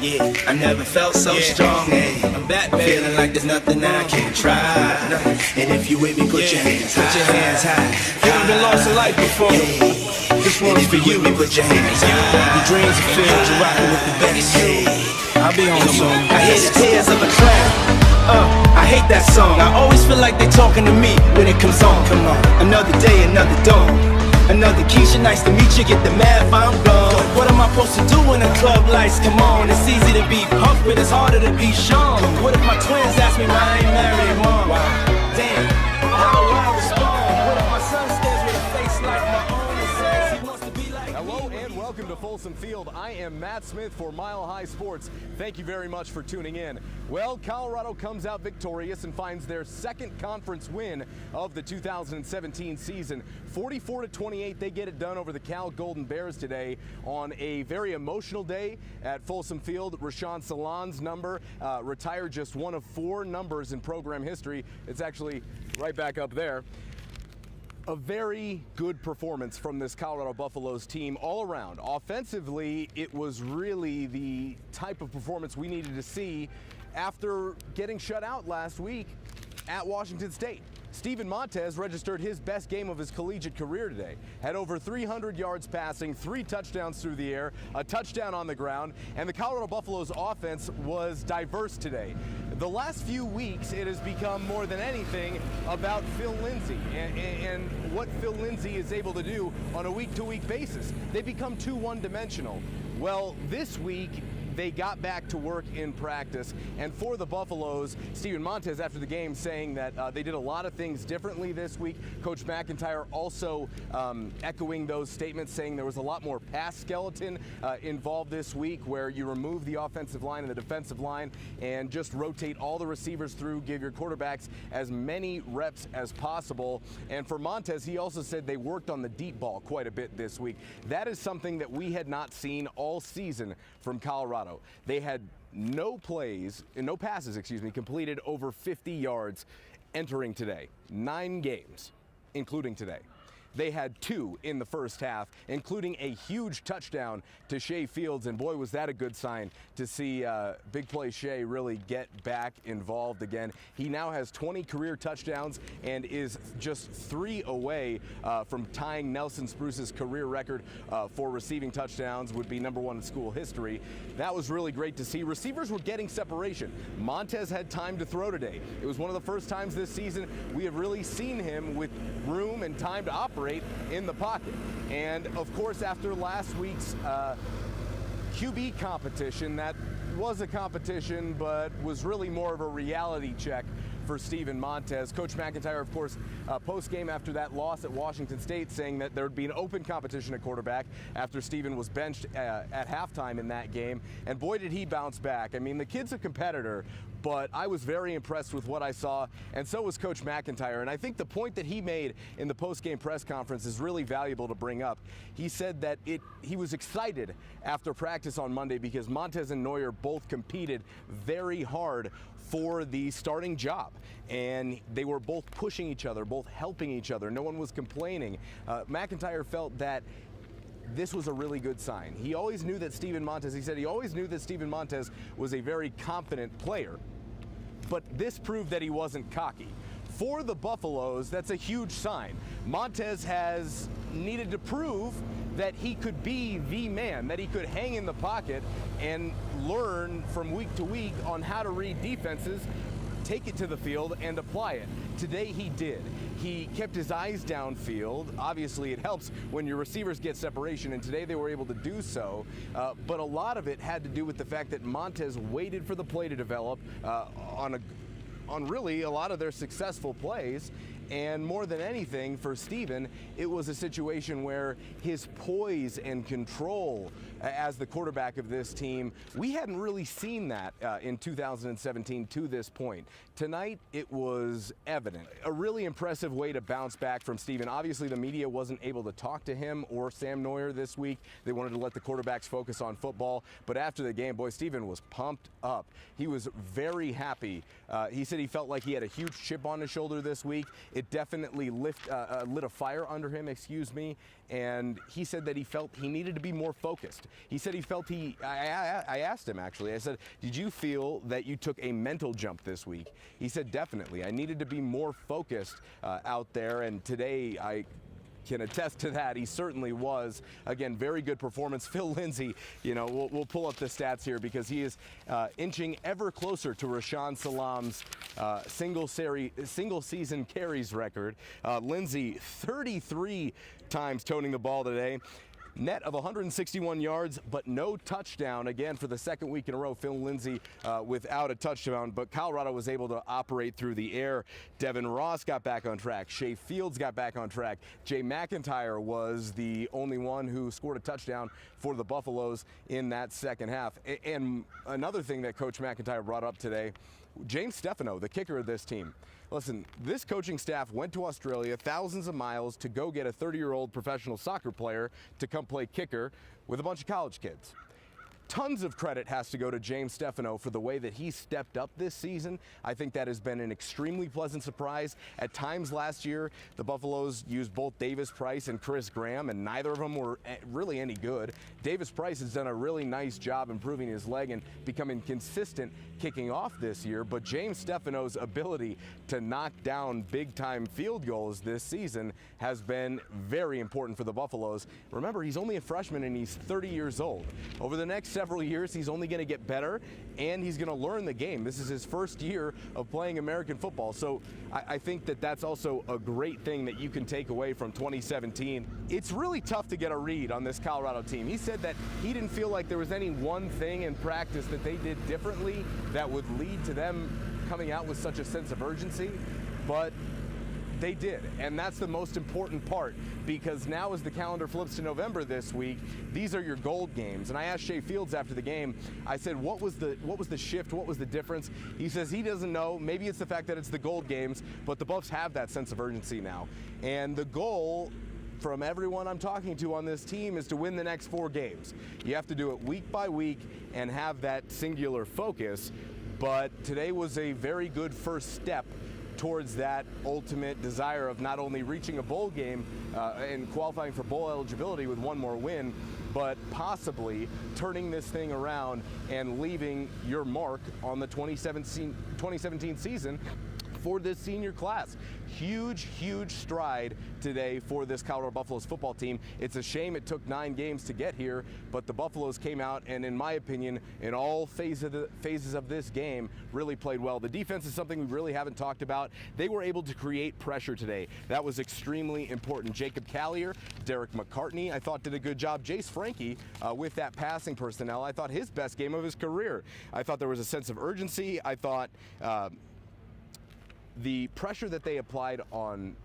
Yeah, I never felt so strong. Hey, I'm back, baby. Feeling like there's nothing I can't try. And if you with me, put your hands high. Put your hands high. You ever been lost in life before? This one's for you. Put your hands high. Your dreams are filled. You're rocking with the best. I'll be on soon. I hear the tears of a clown. I hate that song. I always feel like they talking to me when it comes on. Come on, another day, another dawn. Another Keisha, nice to meet you. Get the math, I'm gone. What am I supposed to do when the club lights come on? It's easy to be Puff, but it's harder to be Sean. What if my twins ask me why I ain't married mom? Damn, how do I respond? What if my son stares with a face like my own and says he wants to be like Hello and welcome to Folsom Field. I am Matt Smith for Mile High Sports. Thank you very much for tuning in. Well, Colorado comes out victorious and finds their second conference win of the 2017 season. 44-28, they get it done over the Cal Golden Bears today on a very emotional day at Folsom Field. Rashawn Salon's number retired just one of 4 numbers in program history. It's actually right back up there. A very good performance from this Colorado Buffaloes team all around. Offensively, it was really the type of performance we needed to see after getting shut out last week at Washington State. Steven Montez registered his best game of his collegiate career today. Had over 300 yards passing, 3 touchdowns through the air, a touchdown on the ground, and the Colorado Buffaloes offense was diverse today. The last few weeks, it has become more than anything about Phil Lindsay and what Phil Lindsay is able to do on a week-to-week basis. They become too one-dimensional. Well, this week, they got back to work in practice, and for the Buffaloes, Steven Montez after the game saying that they did a lot of things differently this week. Coach MacIntyre also echoing those statements, saying there was a lot more pass skeleton involved this week, where you remove the offensive line and the defensive line and just rotate all the receivers through, give your quarterbacks as many reps as possible. And for Montez, he also said they worked on the deep ball quite a bit this week. That is something that we had not seen all season from Colorado. They had no passes, completed over 50 yards entering today. 9 games, including today. They had 2 in the first half, including a huge touchdown to Shea Fields, and boy, was that a good sign to see big play Shea really get back involved again. He now has 20 career touchdowns and is just 3 away from tying Nelson Spruce's career record for receiving touchdowns, would be #1 in school history. That was really great to see. Receivers were getting separation. Montez had time to throw today. It was one of the first times this season we have really seen him with room and time to operate in the pocket. And of course, after last week's QB competition, that was a competition but was really more of a reality check for Steven Montez. Coach MacIntyre, of course, post-game after that loss at Washington State, saying that there would be an open competition at quarterback after Steven was benched at halftime in that game. And boy, did he bounce back. I mean, the kid's a competitor, but I was very impressed with what I saw, and so was Coach MacIntyre. And I think the point that he made in the post-game press conference is really valuable to bring up. He said that he was excited after practice on Monday because Montez and Neuer both competed very hard for the starting job, and they were both pushing each other, both helping each other. No one was complaining. MacIntyre felt that this was a really good sign. He always knew that Steven Montez, he said he always knew that Steven Montez was a very confident player, but this proved that he wasn't cocky. For the Buffaloes, that's a huge sign. Montez has needed to prove that he could be the man, that he could hang in the pocket and learn from week to week on how to read defenses, take it to the field, and apply it. Today he did. He kept his eyes downfield. Obviously it helps when your receivers get separation, and today they were able to do so. But a lot of it had to do with the fact that Montez waited for the play to develop on really a lot of their successful plays. And more than anything, for Steven, it was a situation where his poise and control as the quarterback of this team, we hadn't really seen that in 2017 to this point. Tonight, it was evident. A really impressive way to bounce back from Steven. Obviously, the media wasn't able to talk to him or Sam Neuer this week. They wanted to let the quarterbacks focus on football. But after the game, boy, Steven was pumped up. He was very happy. He said he felt like he had a huge chip on his shoulder this week. It definitely lit a fire under him, and he said that he felt he needed to be more focused. He said he felt I asked him actually, I said, did you feel that you took a mental jump this week? He said, definitely. I needed to be more focused out there, and today I can attest to that. He certainly was. Again, very good performance. Phil Lindsay, you know, we'll pull up the stats here because he is inching ever closer to Rashaan Salam's single season carries record. Lindsay 33 times toting the ball today. Net of 161 yards, but no touchdown. Again, for the second week in a row, Phil Lindsay without a touchdown, but Colorado was able to operate through the air. Devin Ross got back on track. Shea Fields got back on track. Jay MacIntyre was the only one who scored a touchdown for the Buffaloes in that second half. And another thing that Coach MacIntyre brought up today, James Stefano, the kicker of this team. Listen, this coaching staff went to Australia thousands of miles to go get a 30-year-old professional soccer player to come play kicker with a bunch of college kids. Tons of credit has to go to James Stefano for the way that he stepped up this season. I think that has been an extremely pleasant surprise. At times last year, the Buffaloes used both Davis Price and Chris Graham, and neither of them were really any good. Davis Price has done a really nice job improving his leg and becoming consistent kicking off this year, but James Stefano's ability to knock down big-time field goals this season has been very important for the Buffaloes. Remember, he's only a freshman and he's 30 years old. Over the next several years, he's only going to get better and he's going to learn the game. This is his first year of playing American football, so I think that that's also a great thing that you can take away from 2017. It's really tough to get a read on this Colorado team. He said that he didn't feel like there was any one thing in practice that they did differently that would lead to them coming out with such a sense of urgency, but they did, and that's the most important part, because now as the calendar flips to November this week, these are your gold games. And I asked Shea Fields after the game, I said, what was the shift, what was the difference? He says he doesn't know. Maybe it's the fact that it's the gold games, but the Buffs have that sense of urgency now. And the goal from everyone I'm talking to on this team is to win the next 4 games. You have to do it week by week and have that singular focus, but today was a very good first step towards that ultimate desire of not only reaching a bowl game and qualifying for bowl eligibility with one more win, but possibly turning this thing around and leaving your mark on the 2017 season for this senior class. Huge, huge stride today for this Colorado Buffaloes football team. It's a shame it took 9 games to get here, but the Buffaloes came out and, in my opinion, in all phases of this game, really played well. The defense is something we really haven't talked about. They were able to create pressure today. That was extremely important. Jacob Callier, Derek McCartney, I thought did a good job. Jace Frankie with that passing personnel, I thought his best game of his career. I thought there was a sense of urgency. I thought the pressure that they applied on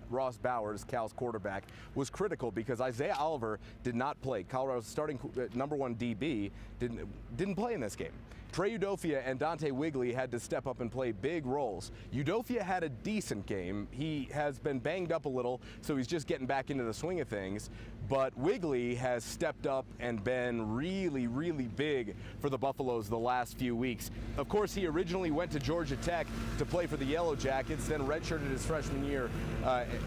Ross Bowers, Cal's quarterback, was critical because Isaiah Oliver did not play. Colorado's starting #1 DB didn't play in this game. Trey Udofia and Dante Wigley had to step up and play big roles. Udofia had a decent game. He has been banged up a little, so he's just getting back into the swing of things. But Wigley has stepped up and been really, really big for the Buffaloes the last few weeks. Of course, he originally went to Georgia Tech to play for the Yellow Jackets, then redshirted his freshman year,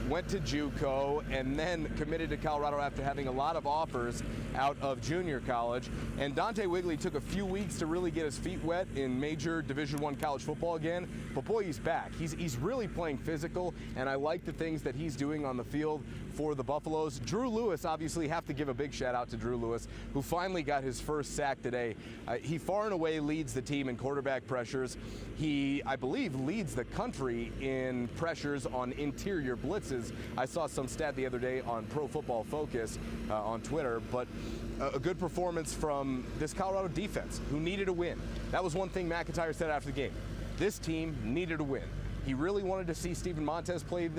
went to JUCO, and then committed to Colorado after having a lot of offers out of junior college. And Dante Wigley took a few weeks to really get his feet wet in major Division I college football again, but boy, he's back. He's really playing physical, and I like the things that he's doing on the field for the Buffaloes. Drew Lewis, obviously have to give a big shout out to Drew Lewis, who finally got his first sack today. He far and away leads the team in quarterback pressures. He, I believe, leads the country in pressures on interior blitzes. I saw some stat the other day on Pro Football Focus on Twitter, but a good performance from this Colorado defense, who needed a win. That was one thing MacIntyre said after the game. This team needed a win. He really wanted to see Steven Montez play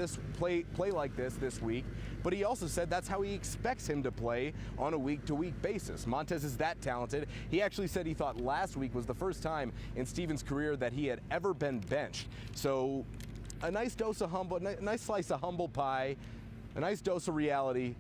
like this week, but he also said that's how he expects him to play on a week-to-week basis. Montez is that talented. He actually said he thought last week was the first time in Steven's career that he had ever been benched. So a nice dose of humble, nice slice of humble pie, a nice dose of reality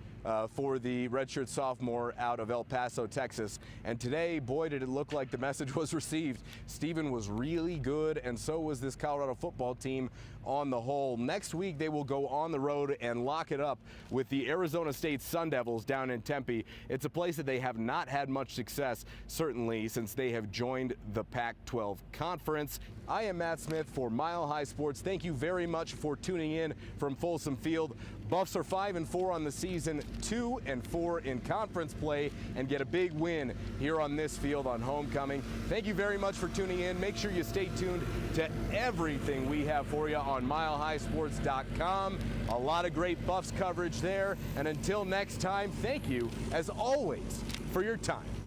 for the redshirt sophomore out of El Paso, Texas. And today, boy, did it look like the message was received. Steven was really good, and so was this Colorado football team on the whole. Next week, they will go on the road and lock it up with the Arizona State Sun Devils down in Tempe. It's a place that they have not had much success, certainly, since they have joined the Pac-12 Conference. I am Matt Smith for Mile High Sports. Thank you very much for tuning in from Folsom Field. Buffs are 5-4 on the season, 2-4 in conference play, and get a big win here on this field on homecoming. Thank you very much for tuning in. Make sure you stay tuned to everything we have for you on milehighsports.com. A lot of great Buffs coverage there. And until next time, thank you, as always, for your time.